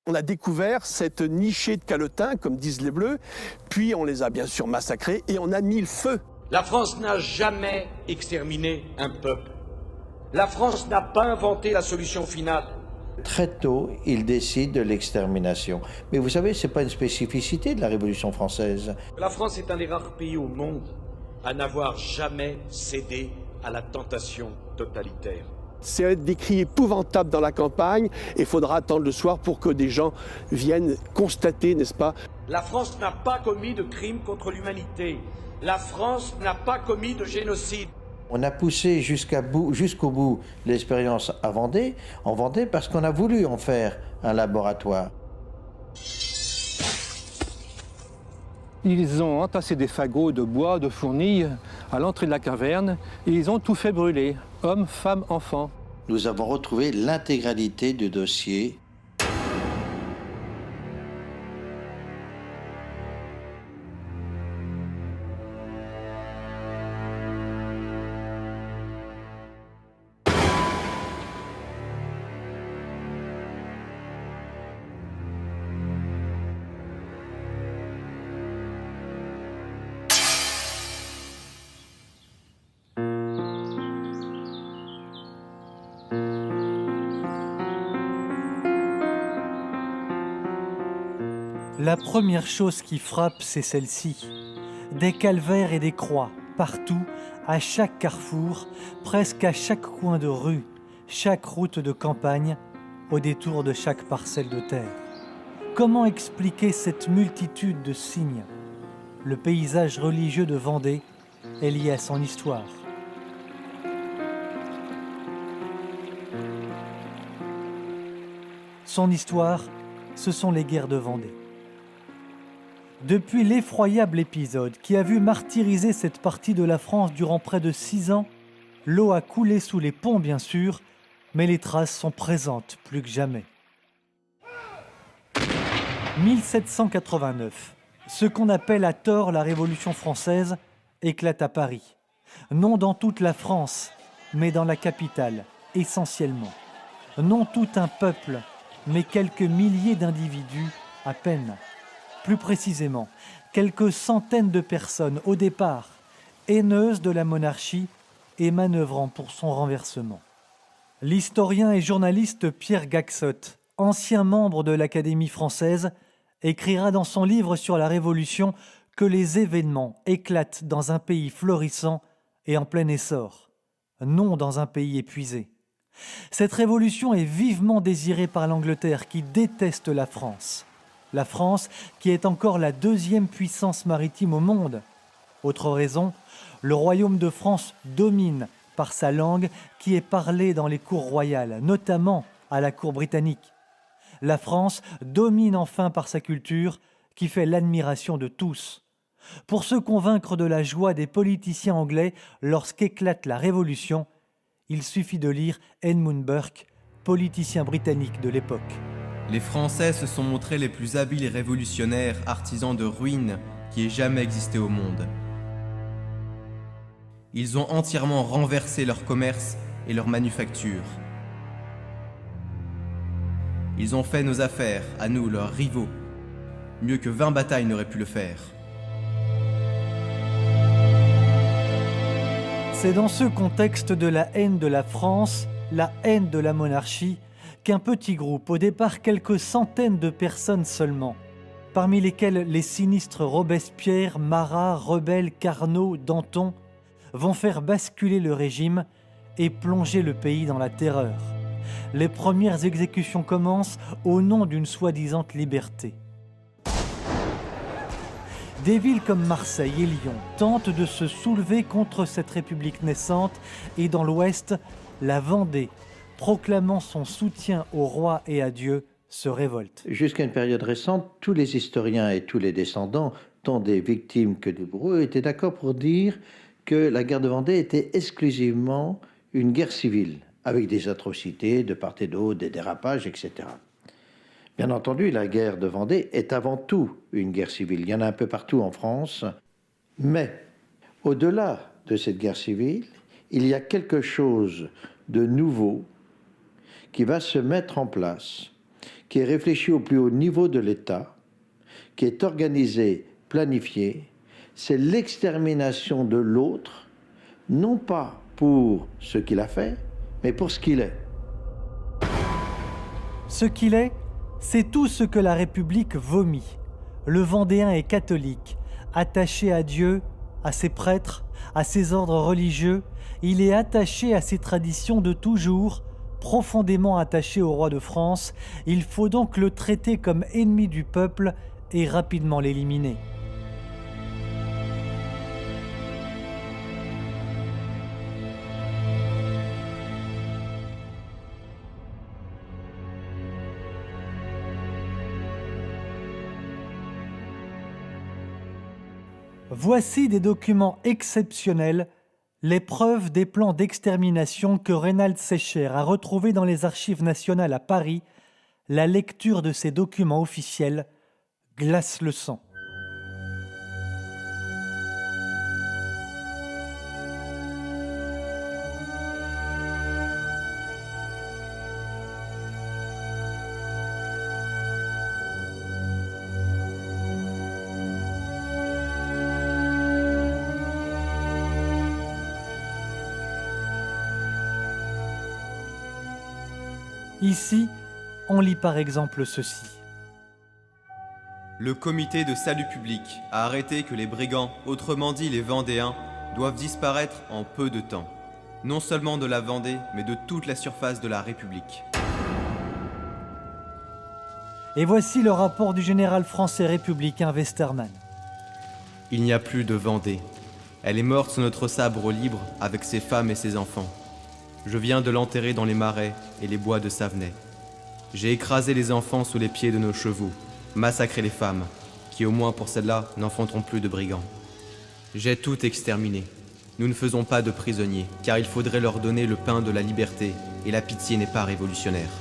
On a découvert cette nichée de calotins, comme disent les Bleus, puis on les a bien sûr massacrés et on a mis le feu. La France n'a jamais exterminé un peuple. La France n'a pas inventé la solution finale. Très tôt, il décide de l'extermination. Mais vous savez, ce n'est pas une spécificité de la Révolution française. La France est un des rares pays au monde à n'avoir jamais cédé à la tentation totalitaire. C'est des cris épouvantables dans la campagne et il faudra attendre le soir pour que des gens viennent constater, n'est-ce pas? La France n'a pas commis de crime contre l'humanité. La France n'a pas commis de génocide. On a poussé jusqu'au bout l'expérience en Vendée parce qu'on a voulu en faire un laboratoire. Ils ont entassé des fagots de bois, de fournis à l'entrée de la caverne et ils ont tout fait brûler, hommes, femmes, enfants. Nous avons retrouvé l'intégralité du dossier. La première chose qui frappe, c'est celle-ci. Des calvaires et des croix, partout, à chaque carrefour, presque à chaque coin de rue, chaque route de campagne, au détour de chaque parcelle de terre. Comment expliquer cette multitude de signes? Le paysage religieux de Vendée est lié à son histoire. Son histoire, ce sont les guerres de Vendée. Depuis l'effroyable épisode qui a vu martyriser cette partie de la France durant près de 6 ans, l'eau a coulé sous les ponts bien sûr, mais les traces sont présentes plus que jamais. 1789, ce qu'on appelle à tort la Révolution française, éclate à Paris. Non dans toute la France, mais dans la capitale, essentiellement. Non tout un peuple, mais quelques milliers d'individus à peine. Plus précisément, quelques centaines de personnes au départ, haineuses de la monarchie et manœuvrant pour son renversement. L'historien et journaliste Pierre Gaxotte, ancien membre de l'Académie française, écrira dans son livre sur la Révolution que les événements éclatent dans un pays florissant et en plein essor, non dans un pays épuisé. Cette révolution est vivement désirée par l'Angleterre qui déteste la France. La France qui est encore la deuxième puissance maritime au monde. Autre raison, le royaume de France domine par sa langue qui est parlée dans les cours royales, notamment à la cour britannique. La France domine enfin par sa culture qui fait l'admiration de tous. Pour se convaincre de la joie des politiciens anglais lorsqu'éclate la Révolution, il suffit de lire Edmund Burke, politicien britannique de l'époque. Les Français se sont montrés les plus habiles et révolutionnaires artisans de ruines qui aient jamais existé au monde. Ils ont entièrement renversé leur commerce et leur manufacture. Ils ont fait nos affaires, à nous, leurs rivaux, mieux que 20 batailles n'auraient pu le faire. C'est dans ce contexte de la haine de la France, la haine de la monarchie, qu'un petit groupe, au départ quelques centaines de personnes seulement, parmi lesquelles les sinistres Robespierre, Marat, Rebelle, Carnot, Danton, vont faire basculer le régime et plonger le pays dans la terreur. Les premières exécutions commencent au nom d'une soi-disant liberté. Des villes comme Marseille et Lyon tentent de se soulever contre cette république naissante et dans l'Ouest, la Vendée, proclamant son soutien au roi et à Dieu, se révolte. Jusqu'à une période récente, tous les historiens et tous les descendants, tant des victimes que des bourreaux, étaient d'accord pour dire que la guerre de Vendée était exclusivement une guerre civile, avec des atrocités de part et d'autre, des dérapages, etc. Bien entendu, la guerre de Vendée est avant tout une guerre civile. Il y en a un peu partout en France. Mais au-delà de cette guerre civile, il y a quelque chose de nouveau qui va se mettre en place, qui est réfléchi au plus haut niveau de l'État, qui est organisé, planifié. C'est l'extermination de l'autre, non pas pour ce qu'il a fait, mais pour ce qu'il est. Ce qu'il est, c'est tout ce que la République vomit. Le Vendéen est catholique, attaché à Dieu, à ses prêtres, à ses ordres religieux. Il est attaché à ses traditions de toujours, profondément attaché au roi de France. Il faut donc le traiter comme ennemi du peuple et rapidement l'éliminer. Voici des documents exceptionnels, les preuves des plans d'extermination que Reynald Secher a retrouvés dans les archives nationales à Paris. La lecture de ces documents officiels glace le sang. Ici, on lit par exemple ceci. Le comité de salut public a arrêté que les brigands, autrement dit les Vendéens, doivent disparaître en peu de temps. Non seulement de la Vendée, mais de toute la surface de la République. Et voici le rapport du général français républicain Westermann. Il n'y a plus de Vendée. Elle est morte sous notre sabre libre avec ses femmes et ses enfants. Je viens de l'enterrer dans les marais et les bois de Savenay. J'ai écrasé les enfants sous les pieds de nos chevaux, massacré les femmes, qui au moins pour celles-là n'enfanteront plus de brigands. J'ai tout exterminé. Nous ne faisons pas de prisonniers, car il faudrait leur donner le pain de la liberté, et la pitié n'est pas révolutionnaire.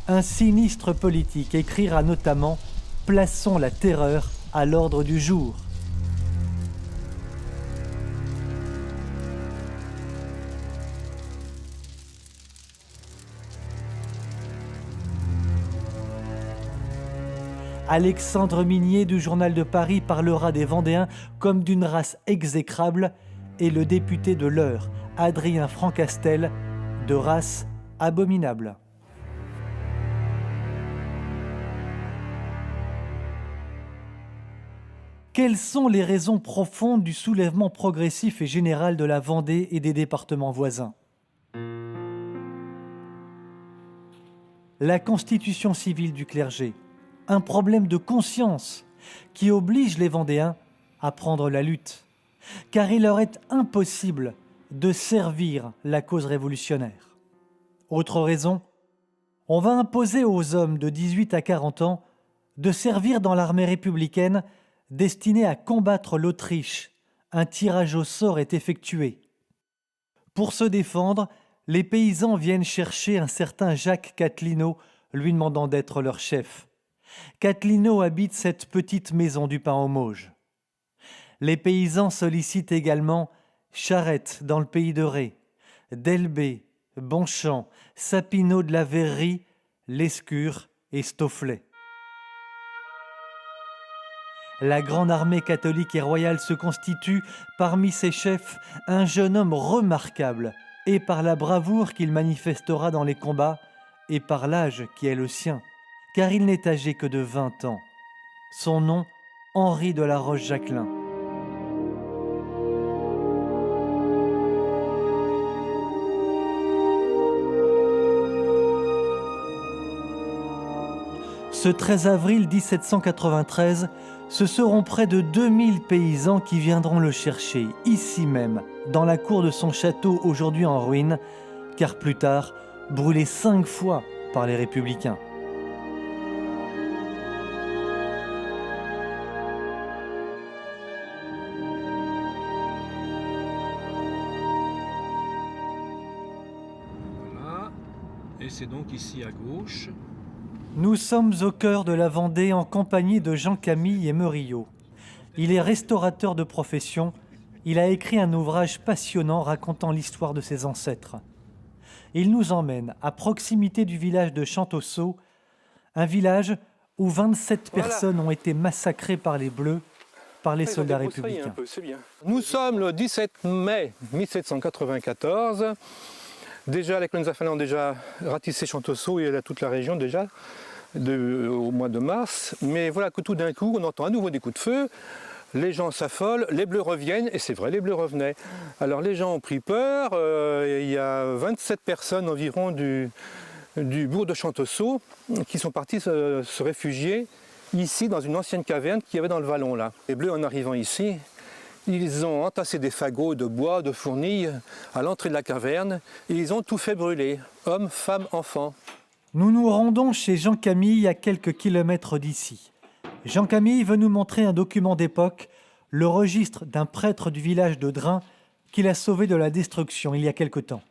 Un sinistre politique écrira notamment « Plaçons la terreur à l'ordre du jour ». Alexandre Minier du Journal de Paris parlera des Vendéens comme d'une race exécrable et le député de l'Eure, Adrien Francastel, de race abominable. Quelles sont les raisons profondes du soulèvement progressif et général de la Vendée et des départements voisins ? La constitution civile du clergé, un problème de conscience qui oblige les Vendéens à prendre la lutte, car il leur est impossible de servir la cause révolutionnaire. Autre raison, on va imposer aux hommes de 18 à 40 ans de servir dans l'armée républicaine destinée à combattre l'Autriche. Un tirage au sort est effectué. Pour se défendre, les paysans viennent chercher un certain Jacques Catlino, lui demandant d'être leur chef. Catlino habite cette petite maison du Pain aux Mauges. Les paysans sollicitent également Charette dans le pays de Ré, Delbé, Bonchamp, Sapineau de la Verrerie, Lescure et Stofflet. La grande armée catholique et royale se constitue parmi ses chefs un jeune homme remarquable, et par la bravoure qu'il manifestera dans les combats, et par l'âge qui est le sien, car il n'est âgé que de 20 ans. Son nom, Henri de la Roche-Jacquelin. Ce 13 avril 1793, ce seront près de 2000 paysans qui viendront le chercher, ici même, dans la cour de son château aujourd'hui en ruine, car plus tard, brûlé 5 fois par les républicains. Voilà, et c'est donc ici à gauche. Nous sommes au cœur de la Vendée en compagnie de Jean Camille et Meuriot. Il est restaurateur de profession. il a écrit un ouvrage passionnant racontant l'histoire de ses ancêtres. Il nous emmène à proximité du village de Chantosso, un village où 27 personnes ont été massacrées par les Bleus, par les soldats républicains. Nous sommes le 17 mai 1794. Déjà, les colons finlandais ont déjà ratissé Chantosso et toute la région déjà au mois de mars. Mais voilà que tout d'un coup, on entend à nouveau des coups de feu. Les gens s'affolent, les Bleus reviennent, et c'est vrai, les Bleus revenaient. Alors les gens ont pris peur, il y a 27 personnes environ du bourg de Chantosso qui sont partis se réfugier ici dans une ancienne caverne qu'il y avait dans le vallon là. Les Bleus en arrivant ici, ils ont entassé des fagots de bois, de fournis à l'entrée de la caverne et ils ont tout fait brûler, hommes, femmes, enfants. Nous nous rendons chez Jean Camille à quelques kilomètres d'ici. Jean Camille veut nous montrer un document d'époque, le registre d'un prêtre du village de Drain qu'il a sauvé de la destruction il y a quelque temps.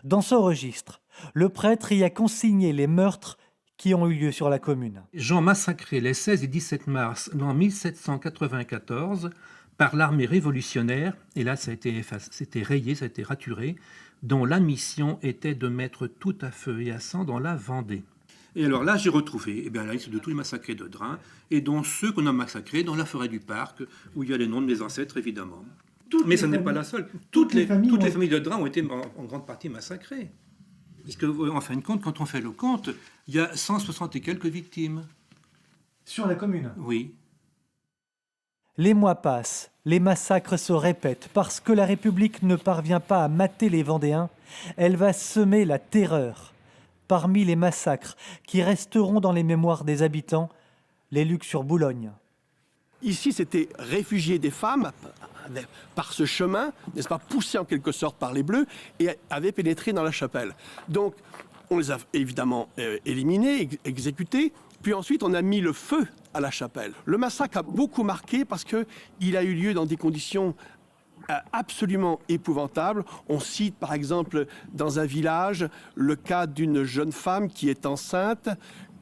Dans ce registre, le prêtre y a consigné les meurtres qui ont eu lieu sur la commune. Gens massacrés les 16 et 17 mars l'an 1794 par l'armée révolutionnaire, et là ça a été c'était rayé, ça a été raturé, dont la mission était de mettre tout à feu et à sang dans la Vendée. Et alors là, j'ai retrouvé la liste de tous les massacrés de Drain, et dont ceux qu'on a massacrés dans la forêt du parc, où il y a les noms de mes ancêtres, évidemment. Mais ce n'est pas la seule. Toutes les familles de Drain ont été en grande partie massacrées. Parce qu'en fin de compte, quand on fait le compte, il y a 160 et quelques victimes. Sur la commune ? Oui. Les mois passent, les massacres se répètent. Parce que la République ne parvient pas à mater les Vendéens, elle va semer la terreur. Parmi les massacres qui resteront dans les mémoires des habitants, les Luc-sur-Boulogne. Ici, c'était réfugier des femmes par ce chemin, n'est-ce pas, poussés en quelque sorte par les Bleus, et avaient pénétré dans la chapelle. Donc, on les a évidemment éliminés, exécutés, puis ensuite on a mis le feu à la chapelle. Le massacre a beaucoup marqué parce qu'il a eu lieu dans des conditions absolument épouvantable. On cite par exemple dans un village le cas d'une jeune femme qui est enceinte,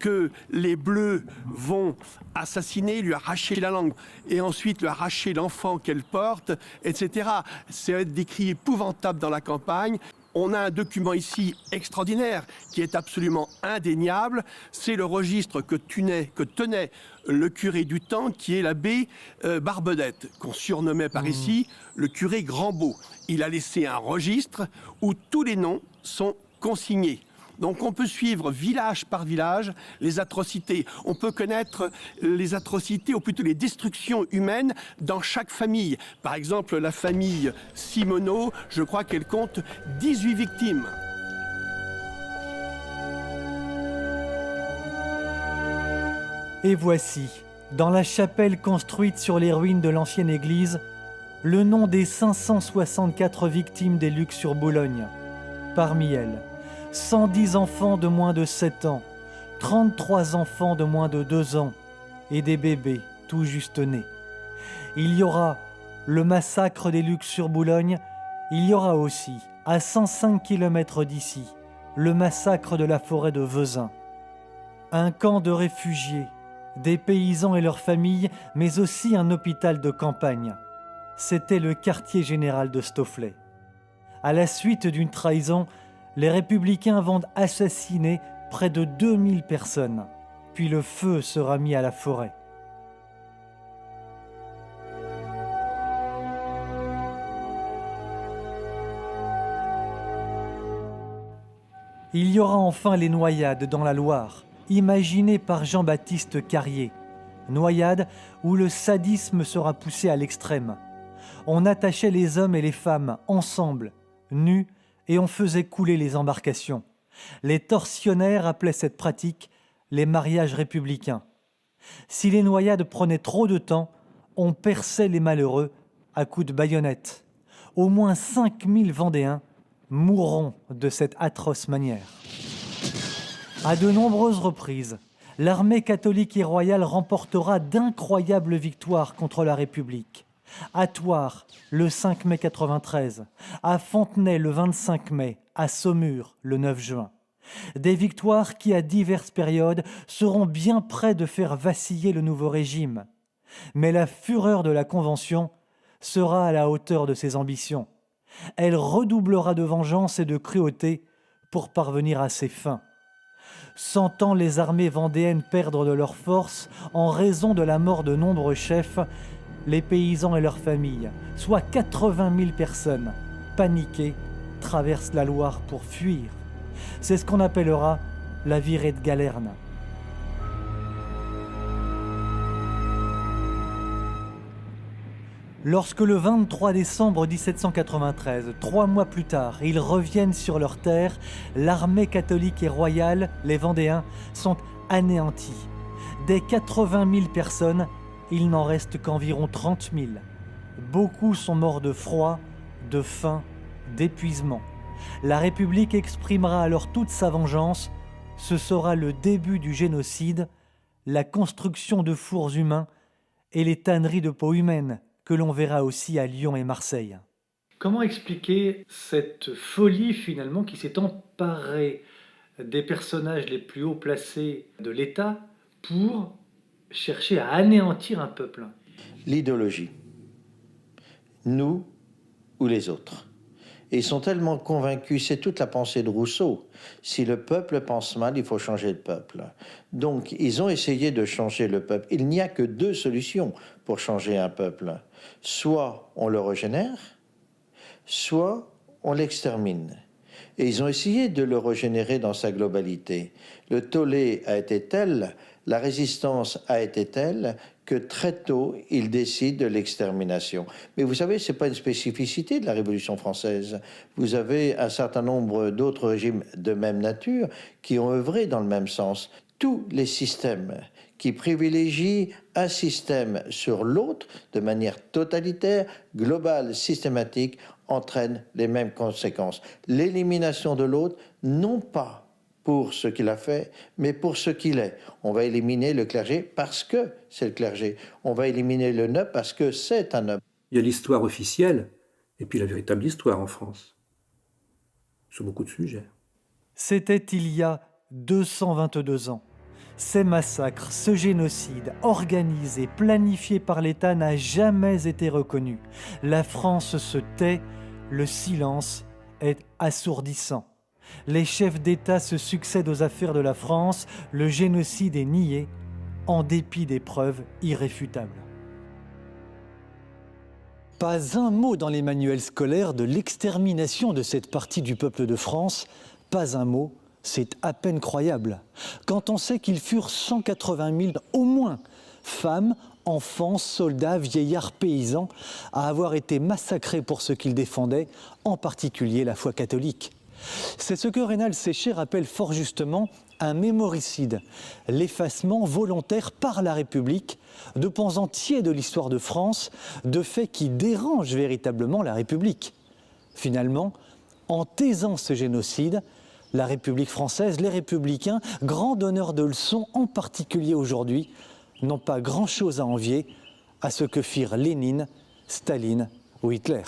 que les Bleus vont assassiner, lui arracher la langue et ensuite lui arracher l'enfant qu'elle porte, etc. C'est des cris épouvantables dans la campagne. On a un document ici extraordinaire qui est absolument indéniable. C'est le registre que tenait le curé du temps, qui est l'abbé Barbedette, qu'on surnommait par ici le curé Grand-Beau. Il a laissé un registre où tous les noms sont consignés. Donc on peut suivre village par village les atrocités. On peut connaître les atrocités, ou plutôt les destructions humaines dans chaque famille. Par exemple, la famille Simoneau, je crois qu'elle compte 18 victimes. Et voici, dans la chapelle construite sur les ruines de l'ancienne église, le nom des 564 victimes des Luc-sur-Boulogne. Parmi elles, 110 enfants de moins de 7 ans, 33 enfants de moins de 2 ans et des bébés tout juste nés. Il y aura le massacre des Luc-sur-Boulogne, il y aura aussi, à 105 km d'ici, le massacre de la forêt de Vezin. Un camp de réfugiés, des paysans et leurs familles, mais aussi un hôpital de campagne. C'était le quartier général de Stofflet. À la suite d'une trahison, les républicains vont assassiner près de 2000 personnes, puis le feu sera mis à la forêt. Il y aura enfin les noyades dans la Loire, imaginées par Jean-Baptiste Carrier. Noyades où le sadisme sera poussé à l'extrême. On attachait les hommes et les femmes ensemble, nus, et on faisait couler les embarcations. Les tortionnaires appelaient cette pratique les mariages républicains. Si les noyades prenaient trop de temps, on perçait les malheureux à coups de baïonnette. Au moins 5000 Vendéens mourront de cette atroce manière. À de nombreuses reprises, l'armée catholique et royale remportera d'incroyables victoires contre la République. À Thouars, le 5 mai 93, à Fontenay, le 25 mai, à Saumur, le 9 juin. Des victoires qui, à diverses périodes, seront bien près de faire vaciller le nouveau régime. Mais la fureur de la Convention sera à la hauteur de ses ambitions. Elle redoublera de vengeance et de cruauté pour parvenir à ses fins. Sentant les armées vendéennes perdre de leur force en raison de la mort de nombreux chefs, les paysans et leurs familles, soit 80 000 personnes, paniquées, traversent la Loire pour fuir. C'est ce qu'on appellera la virée de Galerne. Lorsque le 23 décembre 1793, 3 mois plus tard, ils reviennent sur leurs terres, l'armée catholique et royale, les Vendéens, sont anéantis. Des 80 000 personnes, il n'en reste qu'environ 30 000. Beaucoup sont morts de froid, de faim, d'épuisement. La République exprimera alors toute sa vengeance. Ce sera le début du génocide, la construction de fours humains et les tanneries de peau humaine, que l'on verra aussi à Lyon et Marseille. Comment expliquer cette folie finalement qui s'est emparée des personnages les plus haut placés de l'État pour chercher à anéantir un peuple? L'idéologie. Nous ou les autres. Et ils sont tellement convaincus, c'est toute la pensée de Rousseau. Si le peuple pense mal, il faut changer le peuple. Donc, ils ont essayé de changer le peuple. Il n'y a que 2 solutions pour changer un peuple. Soit on le régénère, soit on l'extermine. Et ils ont essayé de le régénérer dans sa globalité. Le tollé a été tel, la résistance a été telle, que très tôt, ils décident de l'extermination. Mais vous savez, ce n'est pas une spécificité de la Révolution française. Vous avez un certain nombre d'autres régimes de même nature qui ont œuvré dans le même sens. Tous les systèmes qui privilégient un système sur l'autre de manière totalitaire, globale, systématique, entraînent les mêmes conséquences. L'élimination de l'autre, non pas pour ce qu'il a fait, mais pour ce qu'il est. On va éliminer le clergé parce que c'est le clergé. On va éliminer le noble parce que c'est un noble. Il y a l'histoire officielle et puis la véritable histoire en France, sur beaucoup de sujets. C'était il y a 222 ans. Ces massacres, ce génocide, organisé, planifié par l'État, n'a jamais été reconnu. La France se tait, le silence est assourdissant. Les chefs d'État se succèdent aux affaires de la France, le génocide est nié, en dépit des preuves irréfutables. Pas un mot dans les manuels scolaires de l'extermination de cette partie du peuple de France, pas un mot, c'est à peine croyable. Quand on sait qu'ils furent 180 000, au moins, femmes, enfants, soldats, vieillards, paysans, à avoir été massacrés pour ce qu'ils défendaient, en particulier la foi catholique. C'est ce que Rénal Séché rappelle fort justement un mémoricide, l'effacement volontaire par la République de pans entiers de l'histoire de France, de faits qui dérangent véritablement la République. Finalement, en taisant ce génocide, la République française, les républicains, grands donneurs de leçons, en particulier aujourd'hui, n'ont pas grand-chose à envier à ce que firent Lénine, Staline ou Hitler.